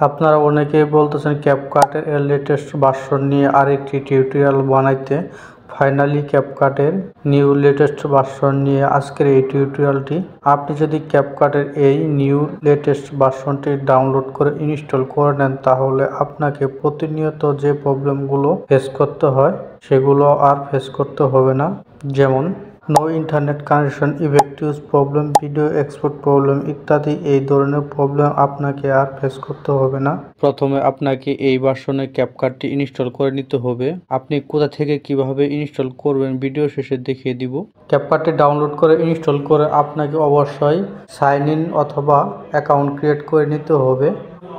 আপনারা অনেকেই বলতেছেন ক্যাপকাটের লেটেস্ট ভার্সন নিয়ে আরেকটি টিউটোরিয়াল বানাইতে। ফাইনালি ক্যাপকাটের নিউ লেটেস্ট ভার্সন নিয়ে আজকের এই টিউটোরিয়ালটি। আপনি যদি ক্যাপকাটের এই নিউ লেটেস্ট ভার্সনটি ডাউনলোড করে ইনস্টল করে নেন, তাহলে আপনাকে প্রতিনিয়ত যে প্রবলেমগুলো ফেস করতে হয় সেগুলো আর ফেস করতে হবে না। যেমন no internet connection, effect use problem, video export problem ইত্যাদি এই ধরনের প্রবলেম আপনাকে আর ফেস করতে হবে না। প্রথমে আপনাকে এই ভার্সনের ক্যাপকাটটি ইনস্টল করে নিতে হবে। আপনি কোথা থেকে কিভাবে ইনস্টল করবেন ভিডিও শেষে দেখিয়ে দিব। ক্যাপকাটটি ডাউনলোড করে ইনস্টল করে আপনাকে অবশ্যই সাইন ইন অথবা অ্যাকাউন্ট ক্রিয়েট করে নিতে হবে।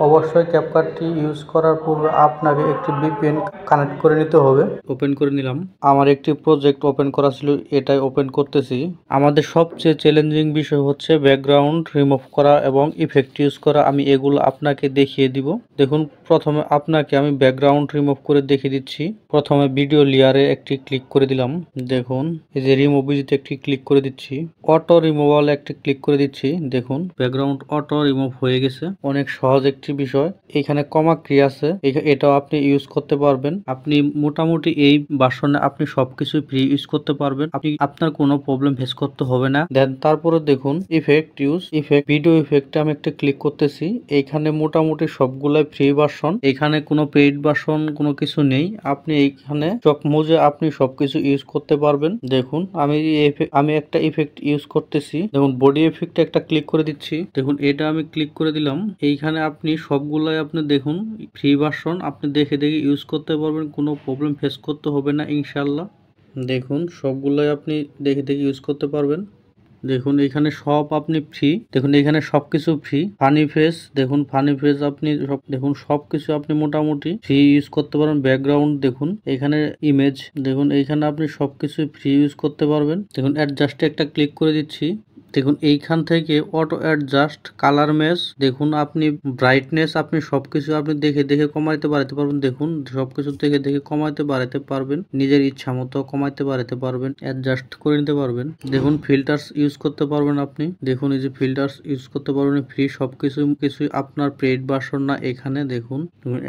অবশ্যই ক্যাপকাটটি ইউজ করার পূর্বে আপনাকে একটি VPN কানেক্ট করে নিতে হবে। ওপেন করে নিলাম। আমার একটি প্রজেক্ট ওপেন করা ছিল, এটাই ওপেন করতেছি। আমাদের সবচেয়ে চ্যালেঞ্জিং বিষয় হচ্ছে ব্যাকগ্রাউন্ড রিমুভ করা এবং ইফেক্ট ইউজ করা। আমি এগুলো আপনাকে দেখিয়ে দিব। দেখুন, প্রথমে আপনাকে আমি ব্যাকগ্রাউন্ড রিমুভ করে দেখিয়ে দিচ্ছি। প্রথমে ভিডিও লেয়ারে একটি ক্লিক করে দিলাম। দেখুন, এই যে রিমুভ ভিডিওতে একটি ক্লিক করে দিচ্ছি। অটো রিমুভাল একটি ক্লিক করে দিচ্ছি। দেখুন, ব্যাকগ্রাউন্ড অটো রিমুভ হয়ে গেছে। অনেক সহজ একটি বিষয়। এখানে কমা কি আছে, এটাও আপনি ইউজ করতে পারবেন। আপনি মোটামুটি এই ভার্সনে আপনি সবকিছু ফ্রি ইউজ করতে পারবেন। আপনি আপনার কোনো প্রবলেম ফেস করতে হবে না। দেন তারপরে দেখুন ইফেক্ট ইউজ, ইফেক্ট ভিডিও ইফেক্টে আমি একটা ক্লিক করতেছি। এইখানে মোটামুটি সবগুলাই ফ্রি ভার্সন। এখানে কোনো পেইড ভার্সন কোনো কিছু নেই। আপনি এইখানে চোখ মুজে আপনি সবকিছু ইউজ করতে পারবেন। দেখুন, আমি একটা ইফেক্ট ইউজ করতেছি। দেখুন, বডি ইফেক্টে একটা ক্লিক করে দিচ্ছি। দেখুন, এটা আমি ক্লিক করে দিলাম। এইখানে আপনি সবগুলাই আপনি দেখুন ফ্রি ভার্সন, আপনি দেখে দেখে ইউজ করতে পারবেন। কোনো প্রবলেম ফেস করতে হবে না ইনশাল্লাহ। দেখুন, সবগুলাই আপনি দেখে দেখে ইউজ করতে পারবেন। দেখুন, এখানে সব আপনি ফ্রি। দেখুন, এখানে সবকিছু ফ্রি। ফানি ফেস, দেখুন ফানি ফেস আপনি দেখুন সবকিছু আপনি মোটামুটি ফ্রি ইউজ করতে পারবেন। ব্যাকগ্রাউন্ড দেখুন, এখানে ইমেজ দেখুন, এইখানে আপনি সবকিছু ফ্রি ইউজ করতে পারবেন। দেখুন, অ্যাডজাস্টে একটা ক্লিক করে দিচ্ছি। দেখুন, এইখান থেকে অটো অ্যাডজাস্ট কালার ম্যাচ, দেখুন আপনি ব্রাইটনেস আপনি সবকিছু আপনি দেখে দেখে কমাইতে বাড়াতে পারবেন। দেখুন, সবকিছু দেখে দেখে কমাইতে বাড়াতে পারবেন। নিজের ইচ্ছা মতো কমাইতে বাড়াতে পারবেন, অ্যাডজাস্ট করে নিতে পারবেন। দেখুন, ফিল্টার্স ইউজ করতে পারবেন আপনি। দেখুন, এই যে ফিল্টার্স ইউজ করতে পারবেন ফ্রি। সবকিছু কিছুই আপনার পেইড ভার্সন না। এখানে দেখুন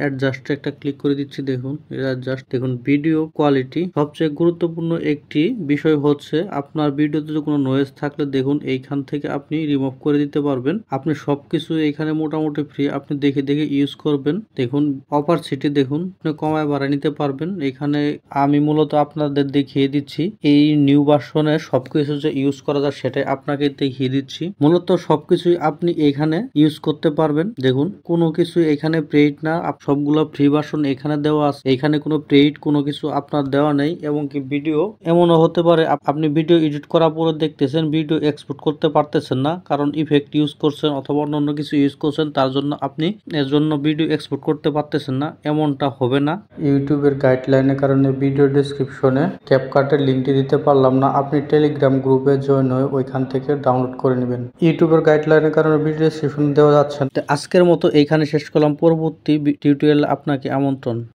অ্যাডজাস্ট একটা ক্লিক করে দিচ্ছি। দেখুন অ্যাডজাস্ট। দেখুন, ভিডিও কোয়ালিটি সবচেয়ে গুরুত্বপূর্ণ একটি বিষয় হচ্ছে আপনার ভিডিওতে যদি কোনো নয়েজ থাকলে দেখুন এইখান থেকে আপনি রিমুভ করে দিতে পারবেন। আপনি সবকিছু এখানে মোটামুটি ফ্রি, আপনি দেখে দেখে ইউজ করবেন। দেখুন, অপারসিটি দেখুন আপনি কমায় বাড়ায় নিতে পারবেন। এখানে আমি মূলত আপনাদের দেখিয়ে দিচ্ছি এই নিউ ভার্সনে সবকিছু যে ইউজ করা যায় সেটাই আপনাকে দেখিয়ে দিচ্ছি। মূলত সবকিছুই আপনি এখানে ইউজ করতে পারবেন। দেখুন, কোনো কিছু এখানে পেইড না, সবগুলো ফ্রি ভার্সন এখানে দেওয়া আছে। এখানে কোনো পেইড কোনো কিছু আপনার দেওয়া নেই। এবং কি ভিডিও এমনও হতে পারে আপনি ভিডিও এডিট করার পরে দেখতেছেন ভিডিও এক্সপোর্ট করতে পারতেছেন না, কারণ ইফেক্ট ইউজ করছেন অথবা অন্য কিছু ইউজ করছেন, তার জন্য আপনি এর জন্য ভিডিও এক্সপোর্ট করতে পারতেছেন না। এমনটা হবে না। ইউটিউবের গাইডলাইনের কারণে ভিডিও ডেসক্রিপশনে ক্যাপকাটের লিঙ্কটি দিতে পারলাম না। আপনি টেলিগ্রাম গ্রুপে জয়েন হয়ে ওইখান থেকে ডাউনলোড করে নেবেন। ইউটিউবের গাইডলাইনের কারণে ভিডিও ডেসক্রিপশন দেওয়া যাচ্ছে না। আজকের মতো এইখানে শেষ করলাম। পরবর্তী টিউটোরিয়ালে আপনাকে আমন্ত্রণ।